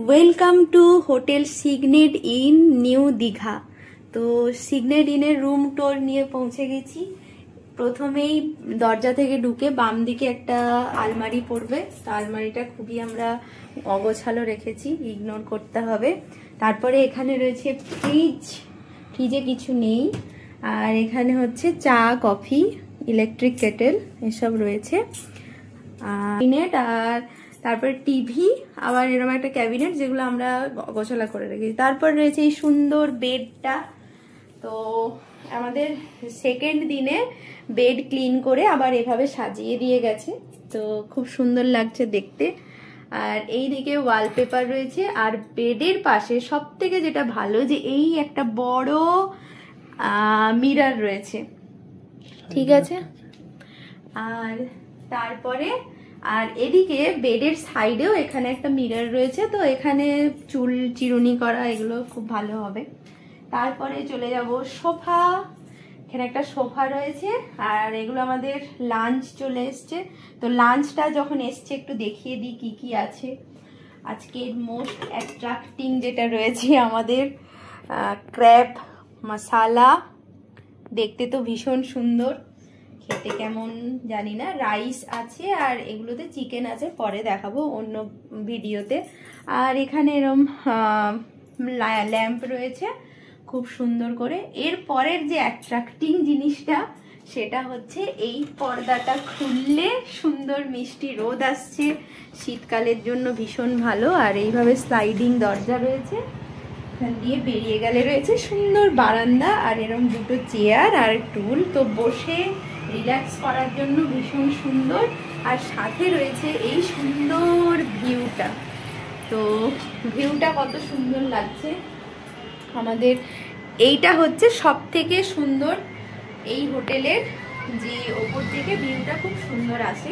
Welcome to hotel signet in new Digha. তো signet ইনের room টোর নিয়ে পৌঁছে গেছি। প্রথমেই দরজা থেকে ঢুকে বাম দিকে একটা আলমারি পড়বে, তো আলমারিটা খুবই আমরা অগোছালো রেখেছি, ইগনোর করতে হবে। তারপরে এখানে রয়েছে ফ্রিজে কিছু নেই, আর এখানে হচ্ছে চা কফি ইলেকট্রিক কেটেল এসব রয়েছে, আর তারপর টিভি, আবার এরকম একটা ক্যাবিনেট যেগুলো আমরা গোছালা করে রেখেছি। তারপর রয়েছে এই সুন্দর বেডটা। তো আমাদের সেকেন্ড দিনে বেড ক্লিন করে আবার এভাবে সাজিয়ে দিয়ে গেছে, তো খুব সুন্দর লাগছে দেখতে। আর এই দিকে ওয়ালপেপার রয়েছে, আর বেডের পাশে সব থেকে যেটা ভালো যে এই একটা বড় মিরর রয়েছে, ঠিক আছে। আর তারপরে আর এদিকে বেডের সাইডেও এখানে একটা মিরর রয়েছে, তো এখানে চুল চিরুনি করা এগুলো খুব ভালো হবে। তারপরে চলে যাব সোফা, এখানে একটা সোফা রয়েছে, আর এগুলো আমাদের লাঞ্চ চলে এসছে। তো লাঞ্চটা যখন এসছে একটু দেখিয়ে দিই কি কি আছে। আজকের মোস্ট অ্যাট্রাক্টিং যেটা রয়েছে আমাদের ক্র্যাব মশালা, দেখতে তো ভীষণ সুন্দর, খেতে কেমন জানি না। রাইস আছে আর এগুলোতে চিকেন আছে, পরে দেখাবো অন্য ভিডিওতে। আর এখানে এরম ল্যাম্প রয়েছে খুব সুন্দর করে। এর পরের যে অ্যাট্রাক্টিং জিনিসটা সেটা হচ্ছে এই পর্দাটা খুললে সুন্দর মিষ্টি রোদ আসছে, শীতকালের জন্য ভীষণ ভালো। আর এইভাবে স্লাইডিং দরজা রয়েছে, এখান দিয়ে বেরিয়ে গেলে রয়েছে সুন্দর বারান্দা, আর এরকম দুটো চেয়ার আর টুল, তো বসে রিল্যাক্স করার জন্য ভীষণ সুন্দর। আর সাথে রয়েছে এই সুন্দর ভিউটা, তো ভিউটা কত সুন্দর লাগছে আমাদের। এইটা হচ্ছে সব থেকে সুন্দর এই হোটেলের, যে ওপর থেকে ভিউটা খুব সুন্দর আসে।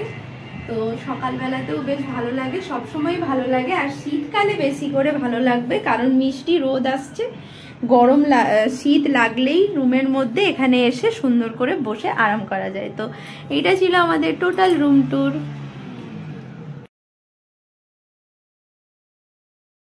তো সকালবেলাতেও বেশ ভালো লাগে, সবসময় ভালো লাগে, আর শীতকালে বেশি করে ভালো লাগবে, কারণ মিষ্টি রোদ আসছে, শীত লাগলেই রুমের মধ্যে এখানে এসে সুন্দর করে বসে আরাম করা যায়। তো এইটা ছিল আমাদের টোটাল রুম ট্যুর।